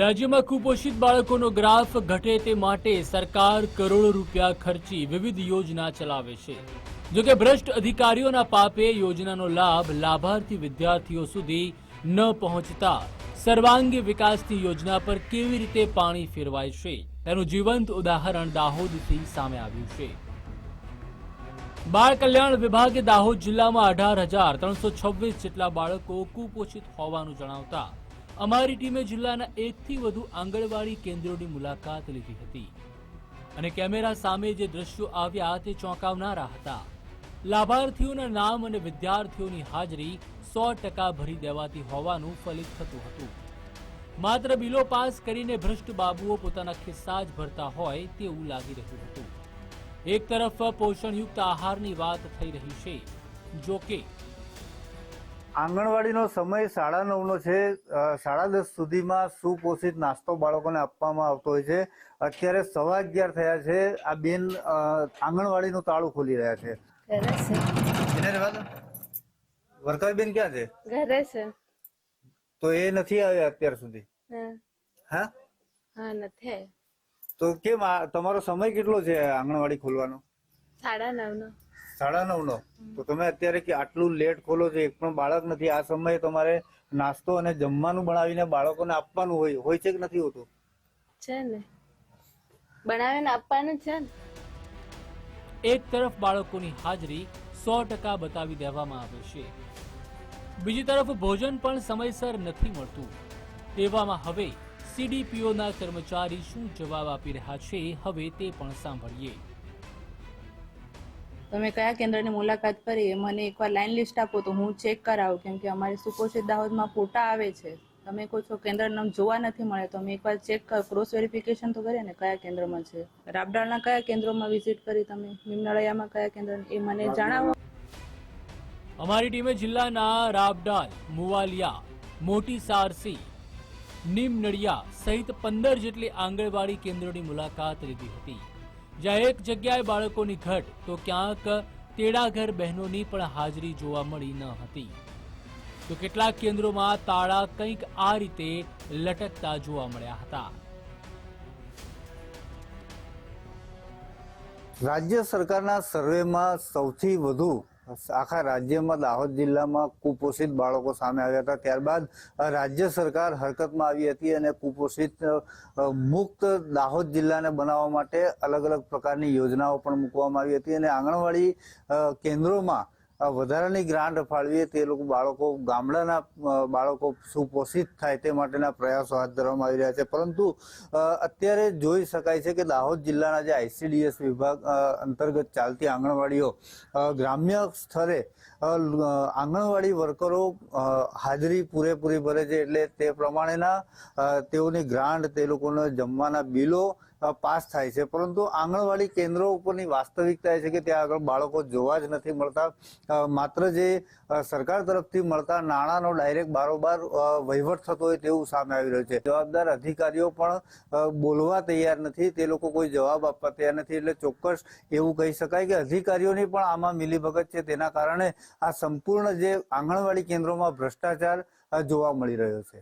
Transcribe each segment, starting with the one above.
રાજ્યમાં કુપોષિત બાળકોનો ગ્રાફ ઘટે તે માટે સરકાર કરોડો રૂપિયા ખર્ચી વિવિધ યોજના ચલાવે છે। જો કે ભ્રષ્ટ અધિકારીઓના પાપે યોજનાનો લાભ લાભાર્થી વિદ્યાર્થીઓ સુધી ન પહોંચતા સર્વાંગી વિકાસની યોજના પર કેવી રીતે પાણી ફેરવાય છે તેનું જીવંત ઉદાહરણ દાહોદથી સામે આવ્યું છે। બાળ કલ્યાણ વિભાગે દાહોદ જિલ્લામાં 18,326 જેટલા બાળકો કુપોષિત હોવાનું જણાવતા અમારી ટીમે જિલ્લાના 1 થી વધુ આંગણવાડી કેન્દ્રોની મુલાકાત લીધી હતી અને કેમેરા સામે જે દ્રશ્યો આવ્યા તે ચોંકાવનારા હતા। લાભાર્થીઓના નામ અને વિદ્યાર્થીઓની હાજરી 100% ભરી દેવાતી હોવાનું ફલિત થતું હતું। માત્ર બિલો પાસ કરીને ભ્રષ્ટ બાબુઓ પોતાના ખિસ્સા જ ભરતા હોય તેવું લાગી રહ્યું હતું। એક તરફ પોષણયુક્ત આહારની વાત થઈ રહી છે, જો કે આંગણવાડીનો સમય 9:30નો છે। 10:30 સુધીમાં સુપોષિત નાસ્તો બાળકોને આપવામાં આવતો હોય છે। અત્યારે 11:15 થયા છે। આ બેન આંગણવાડીનું તાળું ખોલી રહ્યા છે। વર્કર બેન ક્યાં છે? ઘરે છે। તો એ નથી આવ્યા અત્યાર સુધી? હા નથી। તો કેમ તમારો સમય કેટલો છે આંગણવાડી ખોલવાનો? 9:30નો। 9:30નો? તો તમે અત્યારે કે આટલું લેટ ખોલો છો, એક પણ બાળક નથી। આ સમયે તમારે નાસ્તો અને જમવાનું બનાવીને બાળકોને આપવાનું હોય છે કે નથી હોતું? છે ને, બનાવીને આપવાનું છે ને। એક તરફ બાળકોની હાજરી 100% બતાવી દેવામાં આવે છે, બીજી તરફ ભોજન પણ સમયસર નથી મળતું। તેવામાં હવે સીડીપીઓના કર્મચારી શું જવાબ આપી રહ્યા છે, હવે તે પણ સાંભળીએ। તમે કયા કેન્દ્રની મુલાકાત કરી મને એકવાર લાઈન લિસ્ટ આપો તો હું ચેક કરાવું, કેમ કે અમારી સુપોષિત દાહોદમાં ફોટા આવે છે। તમે કહો છો કેન્દ્ર નામ જોવા નથી મળે, તો અમે એકવાર ચેક ક્રોસ વેરિફિકેશન તો કરીએ ને કયા કેન્દ્રમાં છે। રાબડાળના કયા કેન્દ્રોમાં વિઝિટ કરી તમે? નિમનળિયામાં કયા કેન્દ્ર એ મને જણાવો। અમારી ટીમે જિલ્લાના રાબડાલ, મુવાલિયા, મોટી સારસી, નીમનળિયા સહિત 15 જેટલી આંગણવાડી કેન્દ્રોની મુલાકાત લીધી હતી, જ્યાં એક જગ્યાએ બાળકોની ઘટ તો ક્યાંક તેડાઘર બહેનોની પણ હાજરી જોવા મળી ન હતી, તો કેટલાક કેન્દ્રોમાં તાળા કંઈક આ રીતે લટકતા જોવા મળ્યા હતા। રાજ્ય સરકારના સર્વેમાં સૌથી વધુ આખા રાજ્યમાં દાહોદ જિલ્લામાં કુપોષિત બાળકો સામે આવ્યા હતા। ત્યારબાદ રાજ્ય સરકાર હરકતમાં આવી હતી અને કુપોષિત મુક્ત દાહોદ જિલ્લાને બનાવવા માટે અલગ અલગ પ્રકારની યોજનાઓ પણ મૂકવામાં આવી હતી અને આંગણવાડી કેન્દ્રોમાં વધારાની ગ્રાન્ટ ફાળવીએ તે લોકો બાળકો ગામડાના બાળકો સુપોષિત થાય તે માટેના પ્રયાસો હાથ ધરવામાં આવી રહ્યા છે। પરંતુ અત્યારે જોઈ શકાય છે કે દાહોદ જિલ્લાના જે ICDS વિભાગ અંતર્ગત ચાલતી આંગણવાડીઓ ગ્રામ્ય સ્તરે આંગણવાડી વર્કરો હાજરી પૂરેપૂરી ભરે છે, એટલે તે પ્રમાણેના તેઓની ગ્રાન્ટ, તે લોકોના જમવાના બિલો પાસ થાય છે। પરંતુ આંગણવાડી કેન્દ્રો ઉપરની વાસ્તવિકતા એ છે કે ત્યાં આગળ બાળકો જોવા જ નથી મળતા। માત્ર જે સરકાર તરફથી મળતા નાણાંનો ડાયરેક્ટ બારોબાર વહીવટ થતો હોય તેવું સામે આવી રહ્યું છે। જવાબદાર અધિકારીઓ પણ બોલવા તૈયાર નથી, તે લોકો કોઈ જવાબ આપવા તૈયાર નથી। એટલે ચોક્કસ એવું કહી શકાય કે અધિકારીઓની પણ આમાં મિલીભગત છે, તેના કારણે આ સંપૂર્ણ જે આંગણવાડી કેન્દ્રોમાં ભ્રષ્ટાચાર જોવા મળી રહ્યો છે।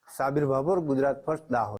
સાબિર ભાભોર, ગુજરાત ફર્સ્ટ, દાહોદ।